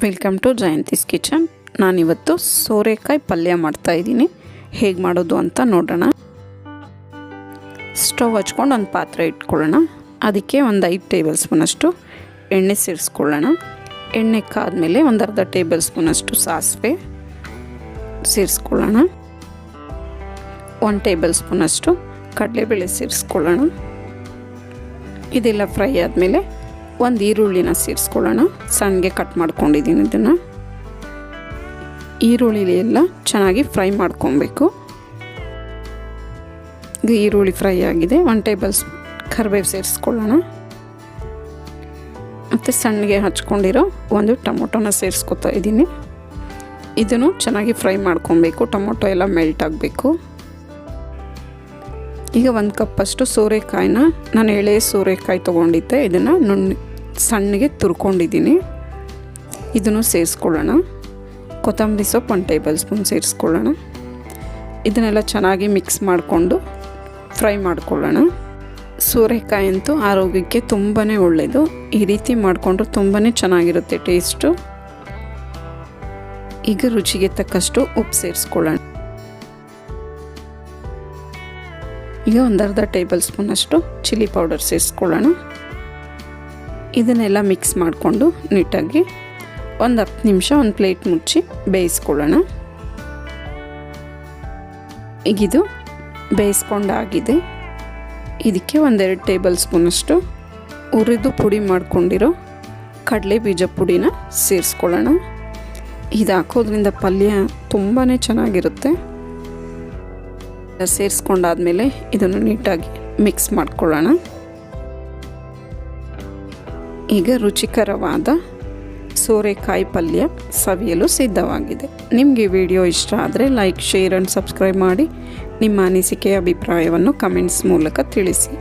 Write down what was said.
Welcome to Jayanthi's kitchen. ನಾನಿವತ್ತು ಸೋರೆಕಾಯಿ ಪಲ್ಯ ಮಾಡ್ತಾಯಿದ್ದೀನಿ. ಹೇಗೆ ಮಾಡೋದು ಅಂತ ನೋಡೋಣ. ಸ್ಟವ್ ಹಚ್ಕೊಂಡು ಒಂದು ಪಾತ್ರೆ ಇಟ್ಕೊಳ್ಳೋಣ. ಅದಕ್ಕೆ ಒಂದು 5 ಟೇಬಲ್ ಸ್ಪೂನಷ್ಟು ಎಣ್ಣೆ ಸೇರಿಸ್ಕೊಳ್ಳೋಣ. ಎಣ್ಣೆ ಕಾದ್ಮೇಲೆ ಒಂದು ಅರ್ಧ ಟೇಬಲ್ ಸ್ಪೂನಷ್ಟು ಸಾಸಿವೆ ಸೇರಿಸ್ಕೊಳ್ಳೋಣ. 1 ಟೇಬಲ್ ಸ್ಪೂನಷ್ಟು ಕಡಲೆಬೇಳೆ ಸೇರಿಸ್ಕೊಳ್ಳೋಣ. ಇದೆಲ್ಲ ಫ್ರೈ ಆದಮೇಲೆ ಒಂದು ಈರುಳ್ಳಿನ ಸೇರಿಸ್ಕೊಳ್ಳೋಣ. ಸಣ್ಣಗೆ ಕಟ್ ಮಾಡ್ಕೊಂಡಿದ್ದೀನಿ. ಇದನ್ನು ಈರುಳ್ಳಿ ಎಲ್ಲ ಚೆನ್ನಾಗಿ ಫ್ರೈ ಮಾಡ್ಕೊಬೇಕು. ಈರುಳ್ಳಿ ಫ್ರೈ ಆಗಿದೆ. 1 ಟೇಬಲ್ ಸ್ಪೂನ್ ಕರಿಬೇವು ಸೇರಿಸ್ಕೊಳ್ಳೋಣ. ಮತ್ತು ಸಣ್ಣಗೆ ಹಚ್ಕೊಂಡಿರೋ ಒಂದು ಟೊಮೊಟೊನ ಸೇರಿಸ್ಕೊತಾ ಇದ್ದೀನಿ. ಇದನ್ನು ಚೆನ್ನಾಗಿ ಫ್ರೈ ಮಾಡ್ಕೊಬೇಕು. ಟೊಮೊಟೊ ಎಲ್ಲ ಮೆಲ್ಟ್ ಆಗಬೇಕು. ಈಗ 1 ಕಪ್ಪಷ್ಟು ಸೋರೆಕಾಯಿನ, ನಾನು ಎಳೆ ಸೋರೆಕಾಯಿ ತೊಗೊಂಡಿದ್ದೆ, ಇದನ್ನು ಸಣ್ಣಗೆ ತುರ್ಕೊಂಡಿದ್ದೀನಿ. ಇದನ್ನು ಸೇರಿಸ್ಕೊಳ್ಳೋಣ. ಕೊತ್ತಂಬರಿ ಸೊಪ್ಪು 1 ಟೇಬಲ್ ಸ್ಪೂನ್ ಸೇರಿಸ್ಕೊಳ್ಳೋಣ. ಇದನ್ನೆಲ್ಲ ಚೆನ್ನಾಗಿ ಮಿಕ್ಸ್ ಮಾಡಿಕೊಂಡು ಫ್ರೈ ಮಾಡ್ಕೊಳ್ಳೋಣ. ಸೋರೆಕಾಯಿ ಅಂತೂ ಆರೋಗ್ಯಕ್ಕೆ ತುಂಬಾ ಒಳ್ಳೆಯದು. ಈ ರೀತಿ ಮಾಡಿಕೊಂಡ್ರೆ ತುಂಬಾ ಚೆನ್ನಾಗಿರುತ್ತೆ ಟೇಸ್ಟು. ಈಗ ರುಚಿಗೆ ತಕ್ಕಷ್ಟು ಉಪ್ಪು ಸೇರಿಸ್ಕೊಳ್ಳೋಣ. ಈಗ ಒಂದು ಅರ್ಧ ಟೇಬಲ್ ಸ್ಪೂನಷ್ಟು ಚಿಲ್ಲಿ ಪೌಡರ್ ಸೇರಿಸ್ಕೊಳ್ಳೋಣ. ಇದನ್ನೆಲ್ಲ ಮಿಕ್ಸ್ ಮಾಡಿಕೊಂಡು ನೀಟಾಗಿ ಒಂದು 10 ನಿಮಿಷ ಒಂದು ಪ್ಲೇಟ್ ಮುಚ್ಚಿ ಬೇಯಿಸ್ಕೊಳ್ಳೋಣ. ಈಗಿದು ಬೇಯಿಸ್ಕೊಂಡಾಗಿದೆ. ಇದಕ್ಕೆ 1-2 ಟೇಬಲ್ ಸ್ಪೂನಷ್ಟು ಹುರಿದು ಪುಡಿ ಮಾಡ್ಕೊಂಡಿರೋ ಕಡಲೆ ಬೀಜ ಪುಡಿನ ಸೇರಿಸ್ಕೊಳ್ಳೋಣ. ಇದು ಹಾಕೋದ್ರಿಂದ ಪಲ್ಯ ತುಂಬಾ ಚೆನ್ನಾಗಿರುತ್ತೆ. ಸೇರಿಸ್ಕೊಂಡಾದ್ಮೇಲೆ ಇದನ್ನು ನೀಟಾಗಿ ಮಿಕ್ಸ್ ಮಾಡ್ಕೊಳ್ಳೋಣ. ಈಗ ರುಚಿಕರವಾದ ಸೋರೆಕಾಯಿ ಪಲ್ಯ ಸವಿಯಲು ಸಿದ್ಧವಾಗಿದೆ. ನಿಮಗೆ ವಿಡಿಯೋ ಇಷ್ಟ ಆದರೆ ಲೈಕ್, ಶೇರ್ ಆ್ಯಂಡ್ ಸಬ್ಸ್ಕ್ರೈಬ್ ಮಾಡಿ. ನಿಮ್ಮ ಅನಿಸಿಕೆ ಅಭಿಪ್ರಾಯವನ್ನು ಕಮೆಂಟ್ಸ್ ಮೂಲಕ ತಿಳಿಸಿ.